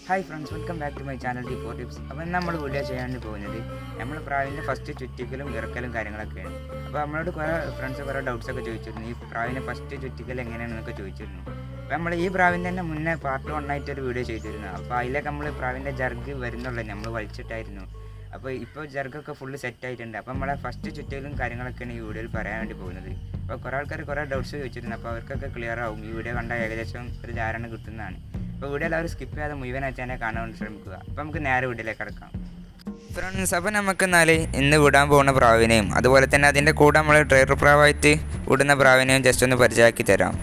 Hi friends, welcome back to my channel D4 tips. അപ്പോൾ നമ്മൾ video ചെയ്യാൻ പോകുന്നത് നമ്മൾ പ്രാവിൻ്റെ ഫസ്റ്റ് ചുറ്റിക്കലും ഇറക്കലും കാര്യങ്ങളൊക്കെയാണ്. അപ്പോൾ നമ്മളോട് കുറേ ഫ്രണ്ട്സ് കുറേ ഡൗട്ട്സൊക്കെ ചോദിച്ചിരുന്നു, ഈ പ്രാവിൻ്റെ ഫസ്റ്റ് ചുറ്റിക്കൽ എങ്ങനെയാണെന്നൊക്കെ ചോദിച്ചിരുന്നു. അപ്പോൾ നമ്മൾ ഈ പ്രാവിൻ്റെ തന്നെ മുന്നേ പാർട്ട് 1 ആയിട്ടൊരു വീഡിയോ ചെയ്തിരുന്നു. അപ്പോൾ അതിലൊക്കെ നമ്മൾ പ്രാവിൻ്റെ ജർഗ് വരുന്നുള്ളൂ, നമ്മൾ വലിച്ചിട്ടായിരുന്നു. അപ്പോൾ ഇപ്പോൾ ജർഗൊക്കെ ഫുള്ള് സെറ്റായിട്ടുണ്ട്. അപ്പോൾ നമ്മളെ ഫസ്റ്റ് ചുറ്റിക്കലും കാര്യങ്ങളൊക്കെയാണ് ഈ വീഡിയോയിൽ പറയാൻ വേണ്ടി പോകുന്നത്. അപ്പോൾ കുറേ ആൾക്കാർ കുറേ ഡൗട്ട്സ് ചോദിച്ചിരുന്നു, അപ്പോൾ അവർക്കൊക്കെ ക്ലിയർ ആവും. ഈ വീഡിയോ കണ്ടാൽ ഏകദേശം ഒരു ധാരണ കിട്ടുന്നതാണ്. അപ്പോൾ വീഡിയോ എല്ലാവരും സ്കിപ്പ് ചെയ്യാതെ മുഴുവനായിട്ട് തന്നെ കാണാൻ വേണ്ടി ശ്രമിക്കുക. അപ്പോൾ നമുക്ക് നേരെ വീഡിയോയിലേക്ക് കിടക്കാം ഫ്രണ്ട്സ്. അപ്പോൾ നമുക്ക് ഇന്ന് വിടാൻ പോകുന്ന പ്രാവിനെയും അതുപോലെ തന്നെ അതിൻ്റെ കൂടെ നമ്മൾ ഡ്രൈവർ പ്രാവായിട്ട് വിടുന്ന പ്രാവിനെയും ജസ്റ്റ് ഒന്ന് പരിചയമാക്കി തരാം.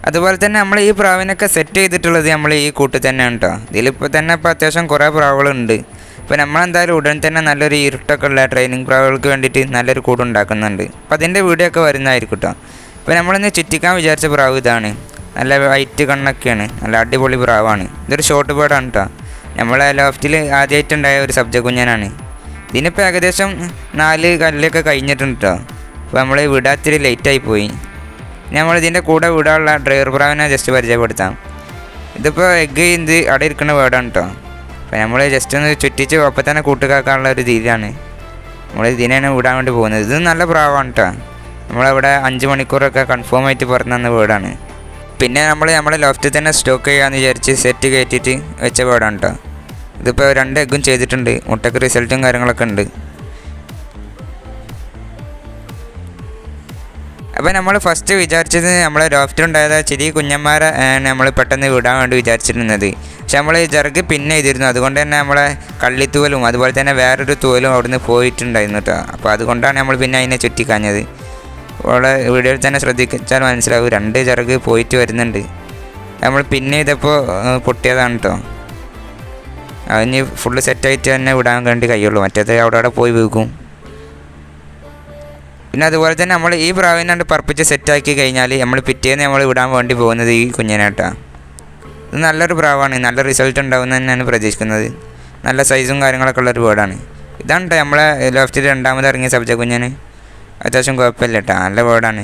അതുപോലെ തന്നെ നമ്മൾ ഈ പ്രാവിനൊക്കെ സെറ്റ് ചെയ്തിട്ടുള്ളത് നമ്മൾ ഈ കൂട്ടിൽ തന്നെയാണ് കേട്ടോ. ഇതിലിപ്പോൾ തന്നെ ഇപ്പോൾ അത്യാവശ്യം കുറേ പ്രാവുകളുണ്ട്. ഇപ്പോൾ നമ്മളെന്തായാലും ഉടൻ തന്നെ നല്ലൊരു ഇരുട്ടൊക്കെ ഉള്ള ട്രെയിനിങ് പ്രാവുകൾക്ക് വേണ്ടിയിട്ട് നല്ലൊരു കൂടുണ്ടാക്കുന്നുണ്ട്. അപ്പോൾ അതിൻ്റെ വീഡിയോ ഒക്കെ വരുന്നതായിരിക്കും കേട്ടോ. ഇപ്പോൾ നമ്മളിന്ന് ചുറ്റിക്കാൻ വിചാരിച്ച പ്രാവ് ഇതാണ്. നല്ല വൈറ്റ് കണ്ണൊക്കെയാണ്, നല്ല അടിപൊളി പ്രാവാണ്. ഇതൊരു ഷോർട്ട് ബേർഡാണ് കേട്ടോ. നമ്മളെ ലോഫ്റ്റിൽ ആദ്യമായിട്ടുണ്ടായ ഒരു സബ്ജക്ട് കുഞ്ഞനാണ്. ഇതിനിപ്പോൾ ഏകദേശം 4 കല്ലൊക്കെ കഴിഞ്ഞിട്ടുണ്ട് കേട്ടോ. അപ്പോൾ നമ്മൾ വിടാത്തിരി ലേറ്റായി പോയി. നമ്മളിതിൻ്റെ കൂടെ വിടാനുള്ള ഡ്രൈവർ പ്രാവിനെ ജസ്റ്റ് പരിചയപ്പെടുത്താം. ഇതിപ്പോൾ എഗ്ഗ് ഇത് അവിടെ ഇരിക്കുന്ന വേർഡാണ് കേട്ടോ. അപ്പോൾ നമ്മൾ ജസ്റ്റ് ഒന്ന് ചുറ്റിച്ച് ഒപ്പം തന്നെ കൂട്ടുകാക്കാനുള്ള ഒരു രീതിയാണ് നമ്മൾ ഇതിനെയാണ് വിടാൻ വേണ്ടി പോകുന്നത്. ഇത് നല്ല പ്രാവാണ് കേട്ടോ. നമ്മളിവിടെ 5 മണിക്കൂറൊക്കെ കൺഫേം ആയിട്ട് പറഞ്ഞു തന്ന വേർഡാണ്. പിന്നെ നമ്മളെ ലോഫ്റ്റിൽ തന്നെ സ്റ്റോക്ക് ചെയ്യാമെന്ന് വിചാരിച്ച് സെറ്റ് കയറ്റിയിട്ട് വെച്ച വേർഡാണ് കേട്ടോ. ഇതിപ്പോൾ 2 എഗ്ഗും ചെയ്തിട്ടുണ്ട്, മുട്ടയ്ക്ക് റിസൾട്ടും കാര്യങ്ങളൊക്കെ ഉണ്ട്. അപ്പോൾ നമ്മൾ ഫസ്റ്റ് വിചാരിച്ചത് നമ്മളെ ലോഫ്റ്റിലുണ്ടായത് ചെറിയ കുഞ്ഞന്മാരെ നമ്മൾ പെട്ടെന്ന് വിടാൻ വേണ്ടി വിചാരിച്ചിരുന്നത്. പക്ഷെ നമ്മൾ ജർഗ് പിന്നെ ചെയ്തിരുന്നു. അതുകൊണ്ട് തന്നെ നമ്മളെ കള്ളിത്തൂവലും അതുപോലെ തന്നെ വേറൊരു തൂവലും അവിടുന്ന് പോയിട്ടുണ്ടായിരുന്നു കേട്ടോ. അപ്പോൾ അതുകൊണ്ടാണ് നമ്മൾ പിന്നെ അതിനെ ചുറ്റിക്കാഞ്ഞത്. അവിടെ വീഡിയോയിൽ തന്നെ ശ്രദ്ധിച്ചാൽ മനസ്സിലാവും, 2 ജർഗ് പോയിട്ട് വരുന്നുണ്ട്. നമ്മൾ പിന്നെ ചെയ്തപ്പോൾ പൊട്ടിയതാണ് കേട്ടോ. അതിന് ഫുള്ള് സെറ്റായിട്ട് തന്നെ വിടാൻ വേണ്ടി കഴിയുള്ളൂ, മറ്റേത് അവിടെ പോയി വീക്കും. പിന്നെ അതുപോലെ തന്നെ നമ്മൾ ഈ പ്രാവിനെ പറപ്പിച്ച് സെറ്റാക്കി കഴിഞ്ഞാൽ നമ്മൾ പിറ്റേന്ന് നമ്മൾ വിടാൻ വേണ്ടി പോകുന്നത് ഈ കുഞ്ഞിനാട്ടാ. ഇത് നല്ലൊരു പ്രാവാണ്, നല്ല റിസൾട്ട് ഉണ്ടാവുമെന്ന് തന്നെയാണ് പ്രതീക്ഷിക്കുന്നത്. നല്ല സൈസും കാര്യങ്ങളൊക്കെ ഉള്ളൊരു ബേർഡാണ്. ഇതാണ് കേട്ടോ നമ്മളെ ലോഫ്റ്റിൽ 2ാമത് ഇറങ്ങിയ സബ്ജക്ട് കുഞ്ഞന്. അത്യാവശ്യം കുഴപ്പമില്ല കേട്ടോ, നല്ല ബേർഡാണ്.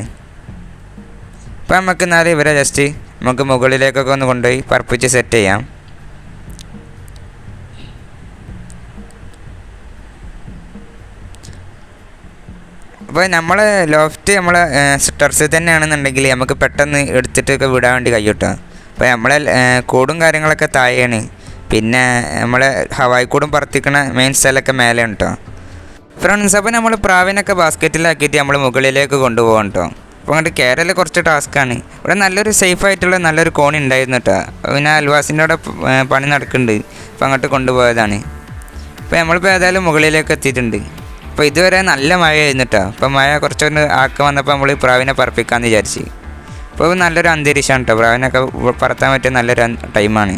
അപ്പോൾ നമുക്ക് ഇവരെ ജസ്റ്റ് നമുക്ക് മുകളിലേക്കൊക്കെ ഒന്ന് കൊണ്ടുപോയി പറപ്പിച്ച് സെറ്റ് ചെയ്യാം. അപ്പോൾ നമ്മളെ ലോഫ്റ്റ് നമ്മളെ ടെറസിൽ തന്നെയാണെന്നുണ്ടെങ്കിൽ നമുക്ക് പെട്ടെന്ന് എടുത്തിട്ടൊക്കെ വിടാൻ വേണ്ടി കഴിയും കേട്ടോ. അപ്പോൾ നമ്മളെ കൂടും കാര്യങ്ങളൊക്കെ താഴെയാണ്. പിന്നെ നമ്മളെ ഹവായി കൂടും പറത്തിക്കണ മെയിൻ സ്ഥലമൊക്കെ മേലെയാണ് കേട്ടോ. ഫ്രണ്ട്സ്, അപ്പോൾ നമ്മൾ പ്രാവിനൊക്കെ ബാസ്ക്കറ്റിലാക്കിയിട്ട് നമ്മൾ മുകളിലേക്ക് കൊണ്ടുപോകാം കേട്ടോ. അപ്പോൾ അങ്ങോട്ട് കയറൽ കുറച്ച് ടാസ്ക്കാണ്. ഇവിടെ നല്ലൊരു സേഫായിട്ടുള്ള നല്ലൊരു കോണി ഉണ്ടായിരുന്നു കേട്ടോ. പിന്നെ അൽവാസിൻ്റെ അവിടെ പണി നടക്കുന്നുണ്ട്. അപ്പോൾ അങ്ങോട്ട് കൊണ്ടുപോയതാണ്. അപ്പോൾ നമ്മളിപ്പോൾ ഏതായാലും മുകളിലേക്ക് എത്തിയിട്ടുണ്ട്. അപ്പോൾ ഇതുവരെ നല്ല മഴയായിരുന്നു കേട്ടോ. അപ്പോൾ മഴ കുറച്ചൊന്ന് ആക്കം വന്നപ്പോൾ നമ്മൾ പ്രാവിനെ പറപ്പിക്കാമെന്ന് വിചാരിച്ച്. അപ്പോൾ നല്ലൊരു അന്തരീക്ഷമാണ് കേട്ടോ. പ്രാവിനൊക്കെ പറത്താൻ പറ്റിയ നല്ലൊരു ടൈമാണ്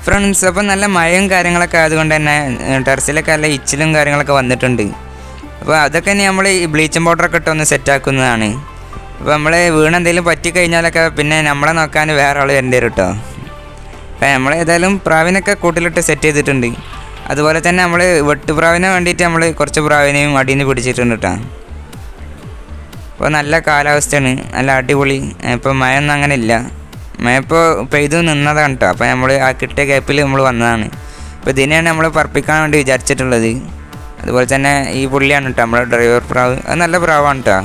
ഫ്രണ്ട്സ്. അപ്പോൾ നല്ല മഴയും കാര്യങ്ങളൊക്കെ ആയതുകൊണ്ട് തന്നെ ടെറസിലൊക്കെ നല്ല ഇച്ചിലും കാര്യങ്ങളൊക്കെ വന്നിട്ടുണ്ട്. അപ്പോൾ അതൊക്കെ ഇനി നമ്മൾ ഈ ബ്ലീച്ചിങ് പൗഡറൊക്കെ ഇട്ടൊന്ന് സെറ്റാക്കുന്നതാണ്. അപ്പോൾ നമ്മൾ വീണെന്തെങ്കിലും പറ്റിക്കഴിഞ്ഞാലൊക്കെ പിന്നെ നമ്മളെ നോക്കാൻ വേറെ ആൾ വരേണ്ടി വരും കേട്ടോ. അപ്പോൾ നമ്മൾ ഏതായാലും പ്രാവിനൊക്കെ കൂട്ടിലിട്ട് സെറ്റ് ചെയ്തിട്ടുണ്ട്. അതുപോലെ തന്നെ നമ്മൾ വെട്ടുപ്രാവിന് വേണ്ടിയിട്ട് നമ്മൾ കുറച്ച് പ്രാവിനെയും അടിയിൽ നിന്ന് പിടിച്ചിട്ടുണ്ട് കേട്ടോ. അപ്പോൾ നല്ല കാലാവസ്ഥയാണ്, നല്ല അടിപൊളി. ഇപ്പോൾ മഴയൊന്നും അങ്ങനെ ഇല്ല, മഴ ഇപ്പോൾ പെയ്തു നിന്നതാണ് കേട്ടോ. അപ്പോൾ നമ്മൾ ആ കിട്ടിയ ഗ്യാപ്പിൽ നമ്മൾ വന്നതാണ്. അപ്പോൾ ഇതിനെയാണ് നമ്മൾ പറപ്പിക്കാൻ വേണ്ടി വിചാരിച്ചിട്ടുള്ളത്. അതുപോലെ തന്നെ ഈ പുള്ളിയാണ് കേട്ടോ നമ്മുടെ ഡ്രൈവർ പ്രാവ്. അത് നല്ല പ്രാവാണ് കേട്ടോ.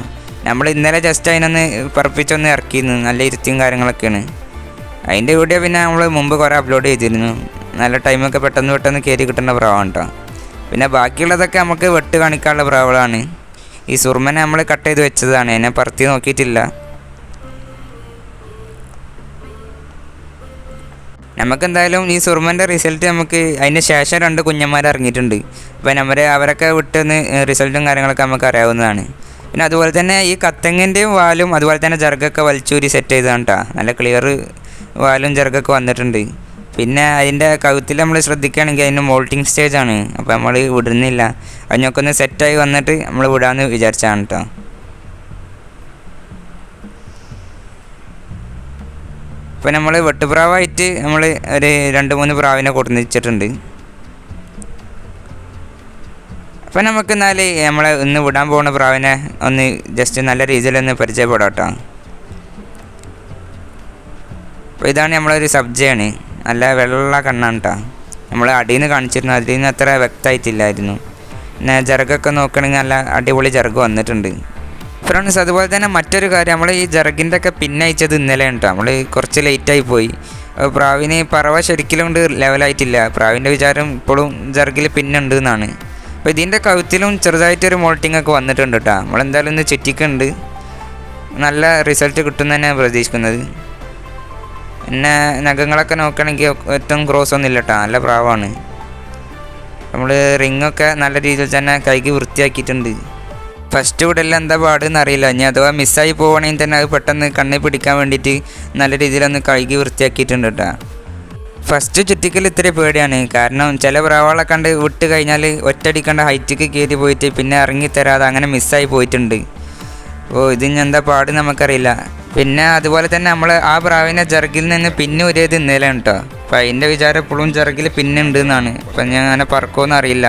നമ്മൾ ഇന്നലെ ജസ്റ്റ് അതിനൊന്ന് പറപ്പിച്ചൊന്ന് ഇറക്കിയിരുന്നു. നല്ല ഇരുത്തിയും കാര്യങ്ങളൊക്കെയാണ്. അതിൻ്റെ വീഡിയോ പിന്നെ നമ്മൾ മുമ്പ് കുറേ അപ്ലോഡ് ചെയ്തിരുന്നു. നല്ല ടൈമൊക്കെ പെട്ടെന്ന് കയറി കിട്ടുന്ന പ്രാവാണ് കേട്ടോ. പിന്നെ ബാക്കിയുള്ളതൊക്കെ നമുക്ക് വെട്ട് കാണിക്കാനുള്ള പ്രാവുകളാണ്. ഈ സുർമനെ നമ്മൾ കട്ട് ചെയ്ത് വെച്ചതാണ്, എന്നെ പറത്തി നോക്കിയിട്ടില്ല. നമുക്കെന്തായാലും ഈ സുർമൻ്റെ റിസൾട്ട് നമുക്ക് അതിന് ശേഷം 2 കുഞ്ഞന്മാർ ഇറങ്ങിയിട്ടുണ്ട്. അപ്പോൾ അവരൊക്കെ വിട്ടെന്ന് റിസൾട്ടും കാര്യങ്ങളൊക്കെ നമുക്ക് അറിയാവുന്നതാണ്. പിന്നെ അതുപോലെ തന്നെ ഈ കത്തങ്ങിൻ്റെയും വാലും അതുപോലെ തന്നെ ജർഗൊക്കെ വലിച്ചൂരി സെറ്റ് ചെയ്തതാണ് കേട്ടോ. നല്ല ക്ലിയർ വാലും ജർഗൊക്കെ വന്നിട്ടുണ്ട്. പിന്നെ അതിൻ്റെ കഴുത്തിൽ നമ്മൾ ശ്രദ്ധിക്കുകയാണെങ്കിൽ അതിന് മോൾട്ടിങ് സ്റ്റേജാണ്. അപ്പോൾ നമ്മൾ വിടുന്നില്ല, അതിനൊക്കെ ഒന്ന് സെറ്റായി വന്നിട്ട് നമ്മൾ വിടാമെന്ന് വിചാരിച്ചതാണ് കേട്ടോ. ഇപ്പോൾ നമ്മൾ വെട്ടുപ്രാവായിട്ട് നമ്മൾ ഒരു 2-3 പ്രാവിനെ കൊടുന്നിച്ചിട്ടുണ്ട്. അപ്പോൾ നമുക്ക് നമ്മളെ ഇന്ന് വിടാൻ പോകുന്ന പ്രാവിനെ ഒന്ന് ജസ്റ്റ് നല്ല രീതിയിലൊന്ന് പരിചയപ്പെടാം കേട്ടോ. അപ്പോൾ ഇതാണ് നമ്മളൊരു സബ്ജയാണ്. നല്ല വെള്ള കണ്ണാണ് കേട്ടോ. നമ്മൾ അടിയിൽ നിന്ന് കാണിച്ചിരുന്നു, അതിൽ നിന്ന് അത്ര വ്യക്തമായിട്ടില്ലായിരുന്നു. പിന്നെ ജർഗൊക്കെ നോക്കുകയാണെങ്കിൽ നല്ല അടിപൊളി ജർഗ് വന്നിട്ടുണ്ട് ഫ്രണ്ട്സ്. അതുപോലെ തന്നെ മറ്റൊരു കാര്യം, നമ്മൾ ഈ ജർഗിൻ്റെ ഒക്കെ പിന്നയച്ചത് ഇന്നലെ കേട്ടോ. നമ്മൾ കുറച്ച് ലേറ്റായി പോയി. പ്രാവിന് പറവ ശരിക്കും കൊണ്ട് ലെവലായിട്ടില്ല. പ്രാവിൻ്റെ വിചാരം ഇപ്പോഴും ജർഗിൽ പിന്നുണ്ട് എന്നാണ്. അപ്പോൾ ഇതിൻ്റെ കഴുത്തിലും ചെറുതായിട്ടൊരു മോൾട്ടിങ് ഒക്കെ വന്നിട്ടുണ്ട് കേട്ടോ. നമ്മളെന്തായാലും ഒന്ന് ചുറ്റിക്കുന്നുണ്ട്. നല്ല റിസൾട്ട് കിട്ടുമെന്ന് തന്നെയാണ് പ്രതീക്ഷിക്കുന്നത്. പിന്നെ നഖങ്ങളൊക്കെ നോക്കുകയാണെങ്കിൽ ഏറ്റവും ക്രോസ് ഒന്നും ഇല്ല കേട്ടോ, നല്ല പ്രാവാണ്. നമ്മൾ റിങ്ങൊക്കെ നല്ല രീതിയിൽ തന്നെ കൈക്ക് വൃത്തിയാക്കിയിട്ടുണ്ട്. ഫസ്റ്റ് വീടെല്ലാം എന്താ പാടെന്ന് അറിയില്ല. ഇനി അഥവാ മിസ്സായി പോവുകയാണെങ്കിൽ തന്നെ അത് പെട്ടെന്ന് കണ്ണിൽ പിടിക്കാൻ വേണ്ടിയിട്ട് നല്ല രീതിയിലൊന്ന് കഴുകി വൃത്തിയാക്കിയിട്ടുണ്ട് കേട്ടോ. ഫസ്റ്റ് ചുറ്റിക്കൽ ഇത്തിരി പേടിയാണ്. കാരണം ചില പ്രാവുകളെ കണ്ട് വിട്ട് കഴിഞ്ഞാൽ ഒറ്റയടിക്കണ്ട ഹൈറ്റിക്ക് കയറി പോയിട്ട് പിന്നെ ഇറങ്ങിത്തരാതെ അങ്ങനെ മിസ്സായി പോയിട്ടുണ്ട്. അപ്പോൾ ഇതിന് എന്താ പാട് നമുക്കറിയില്ല. പിന്നെ അതുപോലെ തന്നെ നമ്മൾ ആ പ്രാവിനെ ജർഗിൽ നിന്ന് പിന്നെ ഒരേത് ഇന്നലെയാണ് കേട്ടോ. അപ്പോൾ അതിൻ്റെ വിചാരം എപ്പോഴും ജർഗിൽ പിന്നുണ്ട് എന്നാണ്. അപ്പം ഞാൻ അങ്ങനെ പറക്കുമെന്ന് അറിയില്ല.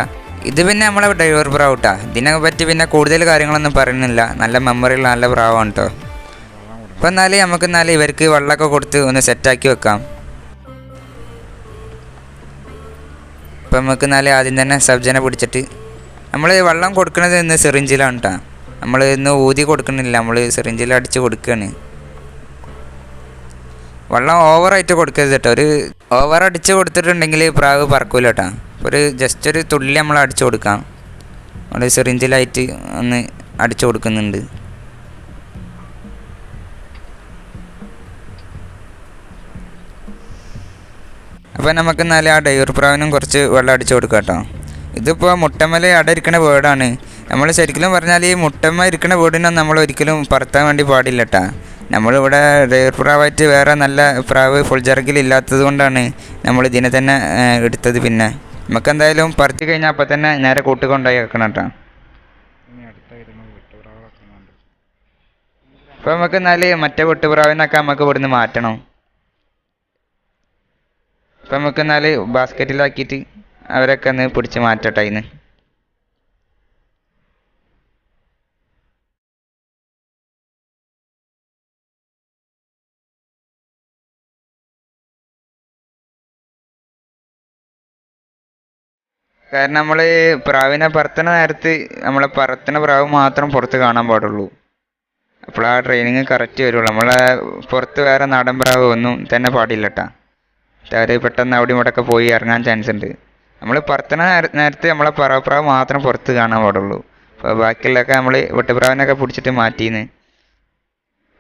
ഇത് പിന്നെ നമ്മളെ ഡ്രൈവർ പ്രാവ് കേട്ടോ. ഇതിനെ പറ്റി പിന്നെ കൂടുതൽ കാര്യങ്ങളൊന്നും പറയുന്നില്ല. നല്ല മെമ്മറിയുള്ള നല്ല പ്രാവാണ് കേട്ടോ. അപ്പോൾ എന്നാലും ഇവർക്ക് വെള്ളമൊക്കെ കൊടുത്ത് ഒന്ന് സെറ്റാക്കി വെക്കാം. അപ്പം നമുക്ക് ആദ്യം തന്നെ സബ്ജനെ പിടിച്ചിട്ട് നമ്മൾ വെള്ളം കൊടുക്കുന്നത് ഇന്ന് സിറിഞ്ചിലാണ് കേട്ടോ. നമ്മൾ ഇന്ന് ഊതി കൊടുക്കണില്ല, നമ്മൾ സിറിഞ്ചിൽ അടിച്ച് കൊടുക്കുകയാണ്. വെള്ളം ഓവറായിട്ട് കൊടുക്കരുത് കേട്ടോ. ഒരു ഓവർ അടിച്ച് കൊടുത്തിട്ടുണ്ടെങ്കിൽ പ്രാവ് പറക്കൂല കേട്ടോ. ഒരു ജസ്റ്റ് ഒരു തുള്ളി നമ്മൾ അടിച്ചു കൊടുക്കാം. നമ്മൾ സിറിഞ്ചിലായിട്ട് ഒന്ന് അടിച്ചു കൊടുക്കുന്നുണ്ട്. അപ്പോൾ നമുക്ക് ആ ഡ്രൈവർ പ്രാവിനും കുറച്ച് വെള്ളം അടിച്ചു കൊടുക്കാം കേട്ടോ. ഇതിപ്പോൾ മുട്ടമ്മൽ അടയിരിക്കണ വേർഡാണ്. നമ്മൾ ശരിക്കും പറഞ്ഞാൽ ഈ മുട്ടമ്മ ഇരിക്കുന്ന വീടിനൊന്നും നമ്മൾ ഒരിക്കലും പറത്താൻ വേണ്ടി പാടില്ല കേട്ടോ. നമ്മളിവിടെ ഡ്രൈവർ പ്രാവായിട്ട് വേറെ നല്ല പ്രാവ് ഫുൾ ജർഗിലില്ലാത്തത് കൊണ്ടാണ് നമ്മൾ ഇതിനെ തന്നെ എടുത്തത്. പിന്നെ നമുക്ക് എന്തായാലും പറത്തി കഴിഞ്ഞാൽ അപ്പം തന്നെ നേരെ കൂട്ടുകൊണ്ടായി വെക്കണം കേട്ടോ. അപ്പോൾ നമുക്ക് മറ്റേ വെട്ടുപ്രാവിനൊക്കെ നമുക്ക് ഇവിടുന്ന് മാറ്റണം. അപ്പം നമുക്ക് ബാസ്ക്കറ്റിലാക്കിയിട്ട് അവരൊക്കെ ഒന്ന് പിടിച്ച് മാറ്റട്ടെ ഇന്ന്. കാരണം നമ്മൾ പ്രാവിനെ പറത്തണ നേരത്ത് നമ്മളെ പറത്തണ പ്രാവ് മാത്രം പുറത്ത് കാണാൻ പാടുള്ളൂ. അപ്പോൾ ആ ട്രെയിനിങ് കറക്റ്റ് വരുള്ളൂ. നമ്മളെ പുറത്ത് വേറെ നാടൻ പ്രാവ് ഒന്നും തന്നെ പാടില്ല കേട്ടോ. അവർ പെട്ടെന്ന് അവിടെ ഇവിടെയൊക്കെ പോയി ഇറങ്ങാൻ ചാൻസ് ഉണ്ട്. നമ്മൾ പറത്തണ നേരത്ത് നമ്മളെ പറവപ്രാവ് മാത്രം പുറത്ത് കാണാൻ പാടുള്ളൂ. അപ്പോൾ ബാക്കിയുള്ളതൊക്കെ നമ്മൾ വെട്ടുപ്രാവിനൊക്കെ പിടിച്ചിട്ട് മാറ്റിന്ന്.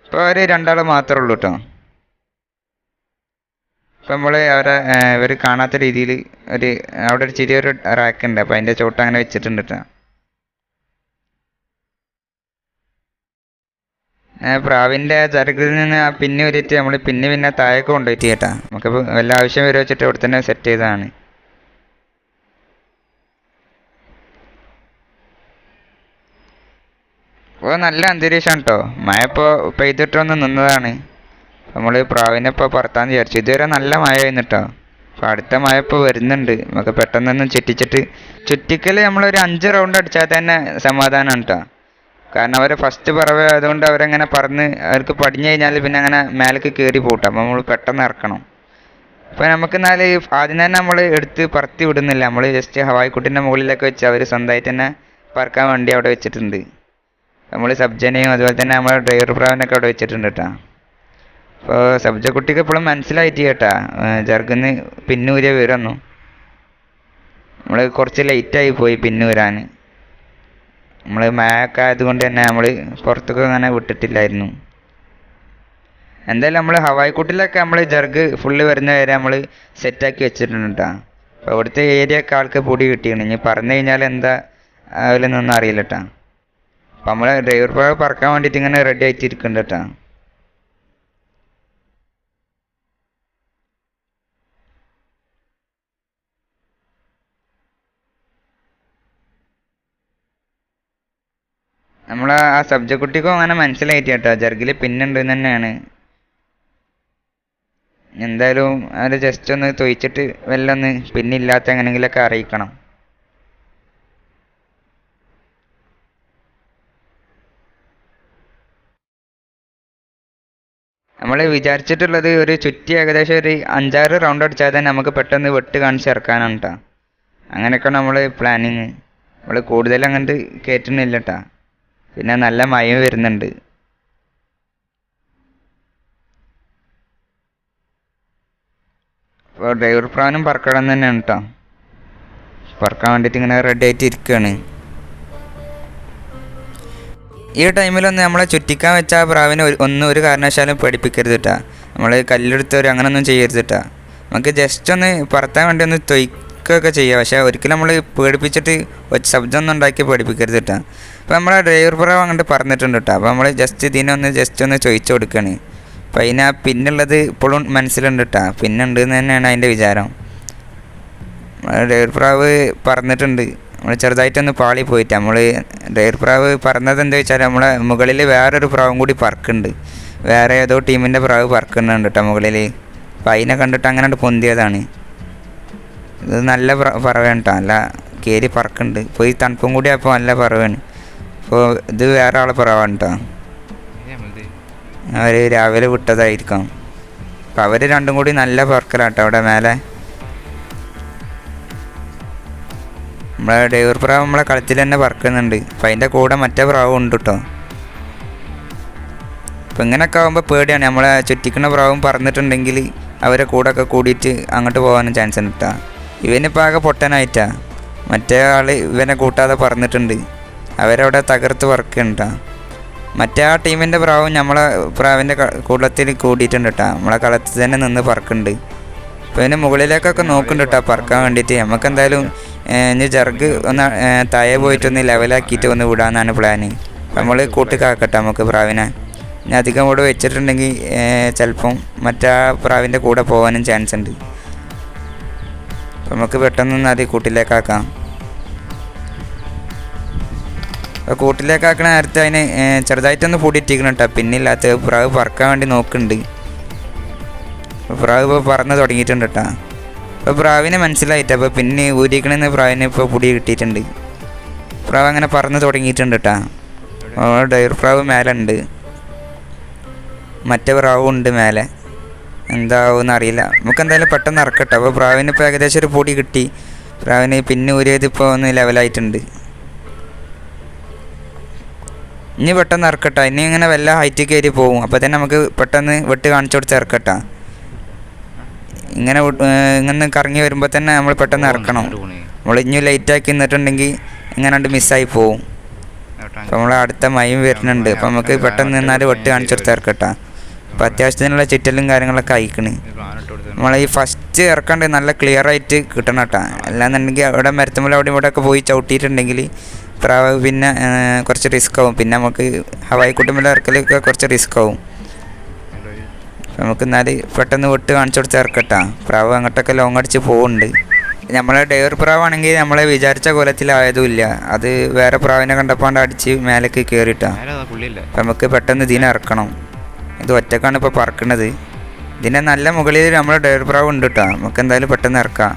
ഇപ്പോൾ അവർ രണ്ടാൾ മാത്രമേ ഉള്ളൂ കേട്ടോ. അപ്പം നമ്മൾ ഇവർ കാണാത്ത രീതിയിൽ അവിടെ ഒരു ചെറിയൊരു റാക്ക് ഉണ്ട്. അപ്പോൾ അതിൻ്റെ ചോട്ട് അങ്ങനെ വെച്ചിട്ടുണ്ട് കേട്ടോ. പ്രാവിൻ്റെ ചരക്കിൽ നിന്ന് ആ പിന്ന് വരിയിട്ട് നമ്മൾ പിന്നെ താഴേക്ക് കൊണ്ടുപോയിട്ട് കേട്ടോ. നമുക്കിപ്പോൾ വല്ല ആവശ്യം വരെ വെച്ചിട്ട് അവിടെ തന്നെ സെറ്റ് ചെയ്തതാണ്. അപ്പോൾ നല്ല അന്തരീക്ഷമാണ് കേട്ടോ. മഴ ഇപ്പോൾ പെയ്തിട്ടൊന്ന് നിന്നതാണ്. നമ്മൾ പ്രാവിനെ ഇപ്പോൾ പറത്താന്ന് വിചാരിച്ചു. ഇതുവരെ നല്ല മഴ ആയിരുന്നു കേട്ടോ. അപ്പോൾ അടുത്ത മഴ ഇപ്പോൾ വരുന്നുണ്ട്. നമുക്ക് പെട്ടെന്നൊന്നും ചുറ്റിക്കൽ നമ്മളൊരു 5 റൗണ്ട് അടിച്ചാൽ തന്നെ സമാധാനമാണ് കേട്ടോ. കാരണം അവരെ ഫസ്റ്റ് പറവ ആയതുകൊണ്ട് അവരങ്ങനെ പറന്ന് അവർക്ക് പടിഞ്ഞു കഴിഞ്ഞാൽ പിന്നെ അങ്ങനെ മേലേക്ക് കയറി പോട്ടെ. അപ്പോൾ നമ്മൾ പെട്ടെന്ന് ഇറക്കണം. അപ്പോൾ നമുക്ക് ആദ്യം തന്നെ നമ്മൾ എടുത്ത് പറത്തി വിടുന്നില്ല. നമ്മൾ ജസ്റ്റ് ഹവായിക്കുട്ടിൻ്റെ മുകളിലൊക്കെ വെച്ച് അവർ സ്വന്തമായിട്ട് തന്നെ പറക്കാൻ വേണ്ടി അവിടെ വെച്ചിട്ടുണ്ട്. നമ്മൾ സബ്ജനെയും അതുപോലെ തന്നെ നമ്മൾ ഡ്രൈവർ പ്രാവിനൊക്കെ അവിടെ വെച്ചിട്ടുണ്ട് കേട്ടോ. അപ്പോൾ സബ്ജ കുട്ടിക്ക് എപ്പോഴും മനസ്സിലായിട്ട് കേട്ടാ ജർഗിന്ന് പിന്നൂരിയ വരുന്നു. നമ്മൾ കുറച്ച് ലേറ്റായി പോയി പിന്നൂരാൻ. നമ്മൾ മഴയൊക്കെ ആയതുകൊണ്ട് തന്നെ നമ്മൾ പുറത്തൊക്കെ അങ്ങനെ വിട്ടിട്ടില്ലായിരുന്നു. എന്തായാലും നമ്മൾ ഹവായിക്കുട്ടിലൊക്കെ നമ്മൾ ജർഗ് ഫുള്ള് വരുന്ന വരെ നമ്മൾ സെറ്റാക്കി വെച്ചിട്ടുണ്ട് കേട്ടോ. അപ്പോൾ ഇവിടുത്തെ ഏരിയ ഒക്കെ ആൾക്ക് പൊടി കിട്ടിയാണ്. ഇനി പറഞ്ഞു കഴിഞ്ഞാൽ എന്താ അതിലൊന്നും അറിയില്ല കേട്ടോ. അപ്പം നമ്മൾ ഡ്രൈവർ പ്രാവ് പറക്കാൻ വേണ്ടിയിട്ട് ഇങ്ങനെ റെഡി ആയിട്ട് ഇരിക്കുന്നുണ്ട് കേട്ടോ. നമ്മൾ ആ സബ്ജക്ട് കുട്ടിക്കും അങ്ങനെ മനസ്സിലായിട്ട് കേട്ടോ ജർഗിൽ പിന്നുണ്ടെന്ന് തന്നെയാണ്. എന്തായാലും അത് ജസ്റ്റ് ഒന്ന് തൊയിച്ചിട്ട് വല്ലൊന്ന് പിന്നില്ലാത്ത എങ്ങനെയെങ്കിലൊക്കെ അറിയിക്കണം. നമ്മൾ വിചാരിച്ചിട്ടുള്ളത് ഒരു ചുറ്റി ഏകദേശം ഒരു 5-6 റൗണ്ട് അടിച്ചാൽ തന്നെ നമുക്ക് പെട്ടെന്ന് വെട്ട് കാണിച്ചിറക്കാനാണ് കേട്ടോ. അങ്ങനെയൊക്കെയാണ് നമ്മൾ പ്ലാനിങ്. നമ്മൾ കൂടുതൽ അങ്ങോട്ട് കയറ്റുന്നില്ല കേട്ടോ. പിന്നെ നല്ല മയം വരുന്നുണ്ട്. അപ്പോൾ ഡ്രൈവർ പ്രാവനും പറക്കണം തന്നെയാണ് കേട്ടോ. പറക്കാൻ വേണ്ടിയിട്ട് ഇങ്ങനെ റെഡി ആയിട്ട് ഇരിക്കുകയാണ്. ഈ ടൈമിലൊന്ന് നമ്മളെ ചുറ്റിക്കാൻ വെച്ച ആ പ്രാവിനെ ഒരു കാരണവശാലും പേടിപ്പിക്കരുത് കേട്ടോ. നമ്മൾ കല്ലെടുത്തവർ അങ്ങനെയൊന്നും ചെയ്യരുത് കേട്ടോ. നമുക്ക് ജസ്റ്റ് ഒന്ന് പറത്താൻ വേണ്ടി ഒന്ന് തൊയ്ക്കുകയൊക്കെ ചെയ്യാം. പക്ഷേ ഒരിക്കലും നമ്മൾ പേടിപ്പിച്ചിട്ട് ശബ്ദമൊന്നും ഉണ്ടാക്കി പേടിപ്പിക്കരുത് കേട്ടോ. അപ്പോൾ നമ്മളെ ഡ്രൈവർ പ്രാവ് അങ്ങോട്ട് പറഞ്ഞിട്ടുണ്ട് കേട്ടോ. അപ്പോൾ നമ്മൾ ജസ്റ്റ് ഒന്ന് ചോദിച്ചു കൊടുക്കുകയാണ്. അപ്പോൾ അതിന് ആ പിന്നുള്ളത് ഇപ്പോഴും മനസ്സിലുണ്ട് കേട്ടോ. പിന്നുണ്ട് എന്ന് തന്നെയാണ് അതിൻ്റെ വിചാരം. ഡ്രൈവർ പ്രാവ് പറഞ്ഞിട്ടുണ്ട്. നമ്മൾ ചെറുതായിട്ടൊന്ന് പാളി പോയിട്ട് നമ്മൾ ഡ്രൈവർ പ്രാവ് പറഞ്ഞത് എന്താ വെച്ചാൽ നമ്മളെ മുകളിൽ വേറൊരു പ്രാവും കൂടി പറക്കുന്നുണ്ട്. വേറെ ഏതോ ടീമിൻ്റെ പ്രാവ് പറക്കുന്നുണ്ട് കേട്ടോ മുകളിൽ. അപ്പോൾ അതിനെ കണ്ടിട്ട് അങ്ങനെ പൊന്തിയതാണ്. ഇത് നല്ല പറവാണ് കേട്ടോ. നല്ല കയറി പറക്കുന്നുണ്ട്. ഇപ്പോൾ ഈ തണുപ്പും കൂടി ആയപ്പോൾ നല്ല പറവാണ്. അപ്പോൾ ഇത് വേറെ ആളെ പറവാണ് കേട്ടോ. അവർ രാവിലെ വിട്ടതായിരിക്കാം. അപ്പോൾ അവർ രണ്ടും കൂടി നല്ല പറക്കലാട്ടോ അവിടെ മേലെ. നമ്മളെ ഡ്രൈവർ പ്രാവ് നമ്മളെ കളത്തിൽ തന്നെ പറക്കുന്നുണ്ട്. അപ്പം അതിൻ്റെ കൂടെ മറ്റേ പ്രാവും ഉണ്ട് കേട്ടോ. അപ്പം ഇങ്ങനെയൊക്കെ ആകുമ്പോൾ പേടിയാണ്. നമ്മളെ ചുറ്റിക്കുന്ന പ്രാവും പറന്നിട്ടുണ്ടെങ്കിൽ അവരെ കൂടെയൊക്കെ കൂടിയിട്ട് അങ്ങോട്ട് പോകാനും ചാൻസ് ഉണ്ട് കേട്ടോ. ഇവനിപ്പോൾ ആകെ പൊട്ടനായിട്ടാണ്. മറ്റേ ആൾ ഇവനെ കൂട്ടാതെ പറന്നിട്ടുണ്ട്. അവരവിടെ തകർത്ത് പറക്കുന്നുണ്ട്. മറ്റേ ആ ടീമിൻ്റെ പ്രാവും നമ്മളെ പ്രാവിൻ്റെ കൂട്ടത്തിൽ കൂടിയിട്ടുണ്ട് കേട്ടോ. നമ്മളെ കളത്തിൽ തന്നെ നിന്ന് പറക്കുന്നുണ്ട്. അപ്പോൾ ഇതിന് മുകളിലേക്കൊക്കെ നോക്കുന്നുണ്ട് കേട്ടോ പറക്കാൻ വേണ്ടിയിട്ട്. നമുക്ക് എന്തായാലും ഇനി ജർഗ് ഒന്ന് താഴെ പോയിട്ടൊന്ന് ലെവലാക്കിയിട്ട് ഒന്ന് വിടാമെന്നാണ് പ്ലാന്. നമ്മൾ കൂട്ടിക്കാക്കട്ടെ നമുക്ക് പ്രാവിനെ. ഇനി അധികം കൂടെ വെച്ചിട്ടുണ്ടെങ്കിൽ ചിലപ്പം മറ്റേ പ്രാവിൻ്റെ കൂടെ പോകാനും ചാൻസ് ഉണ്ട്. അപ്പം നമുക്ക് പെട്ടെന്നൊന്ന് അത് കൂട്ടിലേക്കാക്കാം. അപ്പോൾ കൂട്ടിലേക്കാക്കണ നേരത്തെ അതിന് ചെറുതായിട്ടൊന്ന് പൂടിയിട്ടിരിക്കണം കേട്ടോ. പിന്നില്ലാത്ത പ്രാവ് പറക്കാൻ വേണ്ടി നോക്കുന്നുണ്ട്. പ്രാവ് ഇപ്പോൾ പറന്ന് തുടങ്ങിയിട്ടുണ്ട് കേട്ടോ. അപ്പോൾ പ്രാവിനെ മനസ്സിലായിട്ട് അപ്പോൾ പിന്നെ ഊരിക്കണമെന്ന് പ്രാവിനെ ഇപ്പോൾ പൊടി കിട്ടിയിട്ടുണ്ട്. പ്രാവ് അങ്ങനെ പറന്ന് തുടങ്ങിയിട്ടുണ്ട് കേട്ടോ. ഡ്രൈവർ പ്രാവ് മേലെ ഉണ്ട്. മറ്റേ പ്രാവും ഉണ്ട് മേലെ. എന്താവുമെന്ന് അറിയില്ല. നമുക്ക് എന്തായാലും പെട്ടെന്ന് ഇറക്കട്ടെ. അപ്പോൾ പ്രാവിന് ഇപ്പോൾ ഏകദേശം ഒരു പൊടി കിട്ടി. പ്രാവിന് പിന്നെ ഊരിയത് ഇപ്പോൾ ഒന്ന് ലെവലായിട്ടുണ്ട്. ഇനി പെട്ടെന്ന് ഇറക്കട്ടെ. ഇനി ഇങ്ങനെ വല്ല ഹൈറ്റ് കയറി പോകും. അപ്പോൾ തന്നെ നമുക്ക് പെട്ടെന്ന് വെട്ട് കാണിച്ചു കൊടുത്ത് ഇറക്കട്ടെ. ഇങ്ങനെ കറങ്ങി വരുമ്പോൾ തന്നെ നമ്മൾ പെട്ടെന്ന് ഇറക്കണം. നമ്മൾ ഇനി ലൈറ്റാക്കി നിന്നിട്ടുണ്ടെങ്കിൽ ഇങ്ങനെ മിസ്സായി പോവും. അപ്പോൾ നമ്മൾ അടുത്ത മയം വരുന്നുണ്ട്. അപ്പോൾ നമുക്ക് പെട്ടെന്ന് നിന്നാൽ വെട്ട് കാണിച്ചു കൊടുത്ത് ഇറക്കട്ടെ. അപ്പോൾ അത്യാവശ്യത്തിനുള്ള ചുറ്റലും കാര്യങ്ങളൊക്കെ അയക്കണ്. നമ്മൾ ഈ ഫസ്റ്റ് ഇറക്കാണ്ട് നല്ല ക്ലിയർ ആയിട്ട് കിട്ടണം കേട്ടോ. അല്ലാന്നുണ്ടെങ്കിൽ അവിടെ മരത്തുമ്പോൾ അവിടെ ഇവിടെയൊക്കെ പോയി ചവിട്ടിയിട്ടുണ്ടെങ്കിൽ പ്രാവ് പിന്നെ കുറച്ച് റിസ്ക് ആവും. പിന്നെ നമുക്ക് ഹവായി കുട്ടുമ്പോൾ ഇറക്കലൊക്കെ കുറച്ച് റിസ്ക് ആവും. നമുക്ക് എന്നാൽ പെട്ടെന്ന് വെട്ട് കാണിച്ചു കൊടുത്ത് ഇറക്കട്ടാ. പ്രാവ് അങ്ങോട്ടൊക്കെ ലോങ് അടിച്ച് പോകുന്നുണ്ട്. നമ്മളെ ഡ്രൈവർ പ്രാവാണെങ്കിൽ നമ്മളെ വിചാരിച്ച കൊലത്തിലായതുമില്ല. അത് വേറെ പ്രാവിനെ കണ്ടപ്പാണ്ട് അടിച്ച് മേലേക്ക് കയറിയിട്ടാ. അപ്പം നമുക്ക് പെട്ടെന്ന് ഇതിനെ ഇറക്കണം. ഇത് ഒറ്റക്കാണ് ഇപ്പോൾ പറക്കുന്നത്. ഇതിൻ്റെ നല്ല മുകളിൽ നമ്മളെ ഡ്രൈവർ പ്രാവ് ഉണ്ട് കേട്ടോ. നമുക്ക് എന്തായാലും പെട്ടെന്ന് ഇറക്കാം.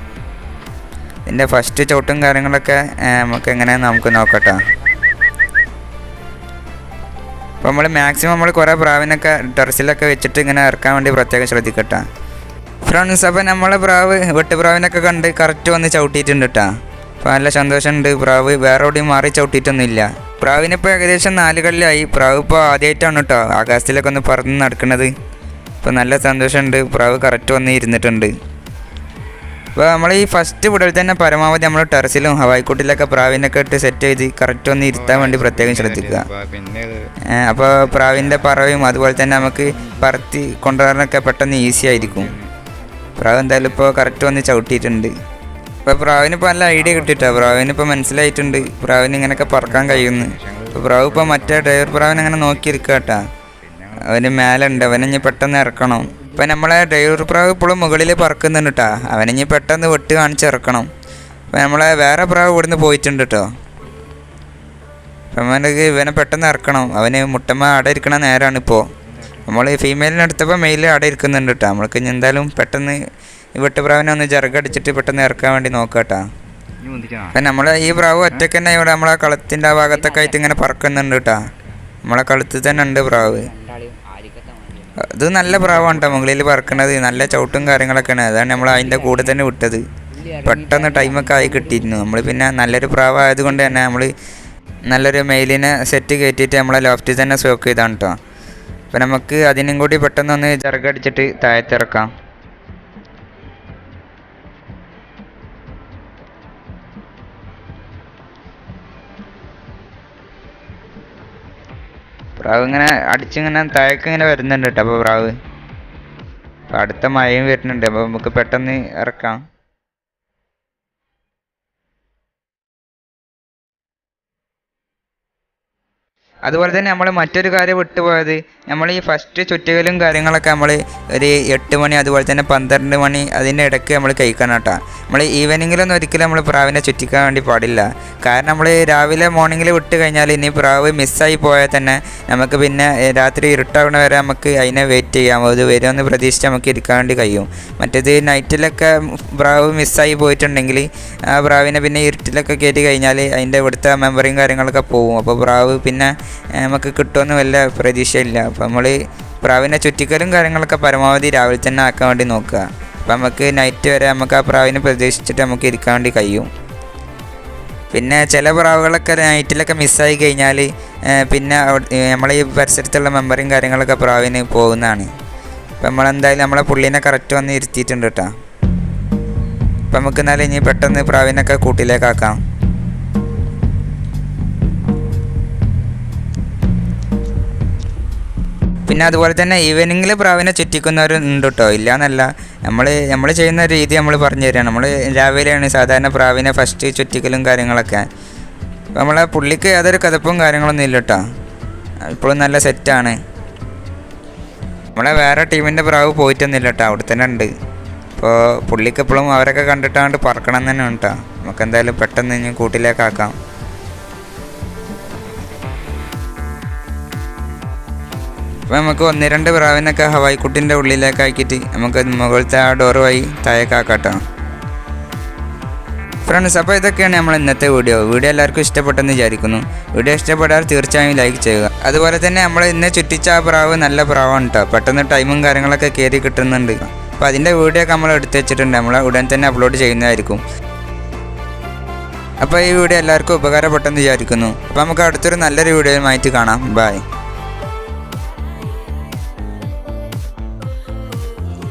ഇതിൻ്റെ ഫസ്റ്റ് ചവിട്ടും കാര്യങ്ങളൊക്കെ നമുക്ക് എങ്ങനെയാണെന്ന് നമുക്ക് നോക്കട്ടോ. അപ്പോൾ നമ്മൾ മാക്സിമം നമ്മൾ കുറേ പ്രാവിനൊക്കെ ടെറസിലൊക്കെ വെച്ചിട്ട് ഇങ്ങനെ ഇറക്കാൻ വേണ്ടി പ്രത്യേകം ശ്രദ്ധിക്കട്ടെ ഫ്രണ്ട്സ്. അപ്പോൾ നമ്മളെ പ്രാവ് വെട്ടുപ്രാവിനൊക്കെ കണ്ട് കറക്റ്റ് വന്ന് ചവിട്ടിയിട്ടുണ്ട് കേട്ടോ. അപ്പോൾ നല്ല സന്തോഷമുണ്ട്. പ്രാവ് വേറെ എവിടെയും മാറി ചവിട്ടിയിട്ടൊന്നുമില്ല. പ്രാവിനിപ്പോൾ ഏകദേശം 4 കളിലായി. പ്രാവ് ഇപ്പോൾ ആദ്യമായിട്ടാണ് കേട്ടോ ആകാശത്തിലൊക്കെ ഒന്ന് പറന്ന് നടക്കുന്നത്. ഇപ്പോൾ നല്ല സന്തോഷമുണ്ട്. പ്രാവ് കറക്റ്റ് വന്ന് ഇരുന്നിട്ടുണ്ട്. അപ്പോൾ നമ്മൾ ഈ ഫസ്റ്റ് വിടൽ തന്നെ പരമാവധി നമ്മൾ ടെറസിലും ഹവായിക്കൂട്ടിലൊക്കെ പ്രാവിനൊക്കെ ഇട്ട് സെറ്റ് ചെയ്ത് കറക്റ്റ് ഒന്ന് ഇരുത്താൻ വേണ്ടി പ്രത്യേകം ശ്രദ്ധിക്കുക. അപ്പോൾ പ്രാവിൻ്റെ പറവയും അതുപോലെ തന്നെ നമുക്ക് പറത്തി കൊണ്ടുവരാനൊക്കെ പെട്ടെന്ന് ഈസി ആയിരിക്കും. പ്രാവ് എന്തായാലും ഇപ്പോൾ കറക്റ്റ് വന്ന് ചവിട്ടിയിട്ടുണ്ട്. ഇപ്പോൾ പ്രാവിനിപ്പോൾ നല്ല ഐഡിയ കിട്ടിയിട്ടാണ്. പ്രാവിനിപ്പോൾ മനസ്സിലായിട്ടുണ്ട് പ്രാവിന് ഇങ്ങനെയൊക്കെ പറക്കാൻ കഴിയുന്നു. അപ്പോൾ പ്രാവ് ഇപ്പോൾ മറ്റേ ഡ്രൈവർ പ്രാവിനെ അങ്ങനെ നോക്കിയിരിക്കുക കേട്ടോ. അവന് മേലെ ഉണ്ട്. അവനിഞ്ഞ് പെട്ടെന്ന് ഇറക്കണം. ഇപ്പം നമ്മളെ ഡ്രൈവർ പ്രാവ് ഇപ്പോഴും മുകളിൽ പറക്കുന്നുണ്ട് കേട്ടോ. അവനിഞ്ഞ് പെട്ടെന്ന് വെട്ട് കാണിച്ച് ഇറക്കണം. അപ്പം നമ്മളെ വേറെ പ്രാവ് ഇവിടുന്ന് പോയിട്ടുണ്ട് കേട്ടോ. അപ്പം അവനക്ക് ഇവനെ പെട്ടെന്ന് ഇറക്കണം. അവന് മുട്ടമ്മ അട ഇരിക്കണ നേരമാണ് ഇപ്പോൾ. നമ്മൾ ഫീമെയിലിനെ എടുത്തപ്പോൾ മെയിൽ അട ഇരിക്കുന്നുണ്ട് കേട്ടോ. നമ്മൾക്ക് ഇനി എന്തായാലും പെട്ടെന്ന് ഈ വെട്ടുപ്രാവിനെ ഒന്ന് ജർഗടിച്ചിട്ട് പെട്ടെന്ന് ഇറക്കാൻ വേണ്ടി നോക്കാം കേട്ടോ. അപ്പം നമ്മൾ ഈ പ്രാവ് ഒറ്റയ്ക്ക് തന്നെ ഇവിടെ നമ്മളെ കളത്തിൻ്റെ ആ ഭാഗത്തൊക്കെ ആയിട്ട് ഇങ്ങനെ പറക്കുന്നുണ്ട് കേട്ടോ. നമ്മളെ കളത്തിൽ തന്നെ ഉണ്ട് പ്രാവ്. ഇത് നല്ല പ്രാവാണ് കേട്ടോ മുകളിൽ പറക്കണത്, നല്ല ചവിട്ടും കാര്യങ്ങളൊക്കെയാണ്. അതാണ് നമ്മൾ അതിൻ്റെ കൂടെ തന്നെ വിട്ടത്. പെട്ടെന്ന് ടൈമൊക്കെ ആയി കിട്ടിയിരുന്നു. നമ്മൾ പിന്നെ നല്ലൊരു പ്രാവായത് കൊണ്ട് തന്നെ നമ്മൾ നല്ലൊരു മെയിലിനെ സെറ്റ് കയറ്റിയിട്ട് നമ്മളെ ലോഫ്റ്റിൽ തന്നെ സ്റ്റോക്ക് ചെയ്താണ് കേട്ടോ. അപ്പോൾ നമുക്ക് അതിനും കൂടി പെട്ടെന്നൊന്ന് ചിറകടിച്ചിട്ട് താഴത്തിറക്കാം. പ്രാവ് ഇങ്ങനെ അടിച്ചിങ്ങനെ താഴേക്ക് ഇങ്ങനെ വരുന്നുണ്ട് കേട്ടോ. അപ്പോൾ പ്രാവ് അപ്പോൾ അടുത്ത മഴയും വരുന്നുണ്ട്. അപ്പോൾ നമുക്ക് പെട്ടെന്ന് ഇറക്കാം. അതുപോലെ തന്നെ നമ്മൾ മറ്റൊരു കാര്യം വിട്ടുപോയത്, നമ്മൾ ഈ ഫസ്റ്റ് ചുറ്റുകലും കാര്യങ്ങളൊക്കെ നമ്മൾ ഒരു 8 മണി അതുപോലെ തന്നെ 12 മണി അതിൻ്റെ ഇടയ്ക്ക് നമ്മൾ കഴിക്കണം കേട്ടോ. നമ്മൾ ഈവനിങ്ങിലൊന്നും ഒരിക്കലും നമ്മൾ പ്രാവിനെ ചുറ്റിക്കാൻ വേണ്ടി പാടില്ല. കാരണം നമ്മൾ രാവിലെ മോർണിംഗിൽ വിട്ട് കഴിഞ്ഞാൽ ഇനി പ്രാവ് മിസ്സായി പോയാൽ തന്നെ നമുക്ക് പിന്നെ രാത്രി ഇരുട്ടാവണ വരെ നമുക്ക് അതിനെ വെയിറ്റ് ചെയ്യാം. അത് വരുമെന്ന് പ്രതീക്ഷിച്ച് നമുക്ക് ഇരിക്കാൻ വേണ്ടി കഴിയും. മറ്റേത് നൈറ്റിലൊക്കെ പ്രാവ് മിസ്സായി പോയിട്ടുണ്ടെങ്കിൽ ആ പ്രാവിനെ പിന്നെ ഇരുട്ടിലൊക്കെ കയറ്റി കഴിഞ്ഞാൽ അതിൻ്റെ ഇവിടുത്തെ മെമ്മറിയും കാര്യങ്ങളൊക്കെ പോകും. അപ്പോൾ പ്രാവ് പിന്നെ നമുക്ക് കിട്ടുമെന്ന് വല്ല പ്രതീക്ഷയില്ല. അപ്പോൾ നമ്മൾ പ്രാവിനെ ചുറ്റിക്കലും കാര്യങ്ങളൊക്കെ പരമാവധി രാവിലെ തന്നെ ആക്കാൻ വേണ്ടി നോക്കുക. അപ്പോൾ നമുക്ക് നൈറ്റ് വരെ നമുക്ക് ആ പ്രാവിനെ പ്രതീക്ഷിച്ചിട്ട് നമുക്ക് ഇരിക്കാൻ വേണ്ടി കഴിയും. പിന്നെ ചില പ്രാവുകളൊക്കെ നൈറ്റിലൊക്കെ മിസ്സായി കഴിഞ്ഞാൽ പിന്നെ നമ്മളെ ഈ പരിസരത്തുള്ള മെമ്മറിയും കാര്യങ്ങളൊക്കെ പ്രാവിന് പോകുന്നതാണ്. അപ്പോൾ നമ്മളെന്തായാലും നമ്മളെ പുള്ളീനെ കറക്റ്റ് വന്ന് ഇരുത്തിയിട്ടുണ്ട് കേട്ടോ. അപ്പോൾ നമുക്ക് എന്നാലും ഇനി പെട്ടെന്ന് പ്രാവിനൊക്കെ കൂട്ടിലേക്കാക്കാം. പിന്നെ അതുപോലെ തന്നെ ഈവനിങ്ങിൽ പ്രാവിനെ ചുറ്റിക്കുന്നവരുണ്ട് കേട്ടോ, ഇല്ല എന്നല്ല. നമ്മൾ ചെയ്യുന്ന രീതി നമ്മൾ പറഞ്ഞു തരികയാണ്. നമ്മൾ രാവിലെയാണ് സാധാരണ പ്രാവിനെ ഫസ്റ്റ് ചുറ്റിക്കലും കാര്യങ്ങളൊക്കെ. അപ്പോൾ നമ്മളെ പുള്ളിക്ക് യാതൊരു കഥപ്പും കാര്യങ്ങളൊന്നും ഇല്ല കേട്ടോ, ഇപ്പോഴും നല്ല സെറ്റാണ്. നമ്മളെ വേറെ ടീമിൻ്റെ പ്രാവ് പോയിട്ടൊന്നുമില്ല കേട്ടോ, അവിടെ തന്നെ ഉണ്ട്. അപ്പോൾ പുള്ളിക്ക് എപ്പോഴും അവരൊക്കെ കണ്ടിട്ടാണ്ട് പറക്കണം തന്നെ കേട്ടോ. നമുക്ക് എന്തായാലും പെട്ടെന്ന് ഇനി കൂട്ടിലേക്കാക്കാം. അപ്പോൾ നമുക്ക് 1-2 പ്രാവിനൊക്കെ ഹവായിക്കുട്ടിൻ്റെ ഉള്ളിലേക്ക് ആക്കിയിട്ട് നമുക്ക് മുകളിലത്തെ ആ ഡോർ വഴി താഴേക്കാക്കാം. ഫ്രണ്ട്സ്, അപ്പോൾ ഇതൊക്കെയാണ് നമ്മൾ ഇന്നത്തെ വീഡിയോ എല്ലാവർക്കും ഇഷ്ടപ്പെട്ടെന്ന് വിചാരിക്കുന്നു. വീഡിയോ ഇഷ്ടപ്പെട്ടാൽ തീർച്ചയായും ലൈക്ക് ചെയ്യുക. അതുപോലെ തന്നെ നമ്മൾ ഇന്ന് ചുറ്റിച്ച ആ പ്രാവ് നല്ല പ്രാവാണ് കേട്ടോ, പെട്ടെന്ന് ടൈമും കാര്യങ്ങളൊക്കെ കയറി കിട്ടുന്നുണ്ട്. അപ്പോൾ അതിൻ്റെ വീഡിയോ ഒക്കെ നമ്മൾ എടുത്ത് വെച്ചിട്ടുണ്ട്, നമ്മൾ ഉടൻ തന്നെ അപ്ലോഡ് ചെയ്യുന്നതായിരിക്കും. അപ്പോൾ ഈ വീഡിയോ എല്ലാവർക്കും ഉപകാരപ്പെട്ടെന്ന് വിചാരിക്കുന്നു. അപ്പോൾ നമുക്ക് അടുത്തൊരു നല്ലൊരു വീഡിയോയുമായിട്ട് കാണാം. ബൈ.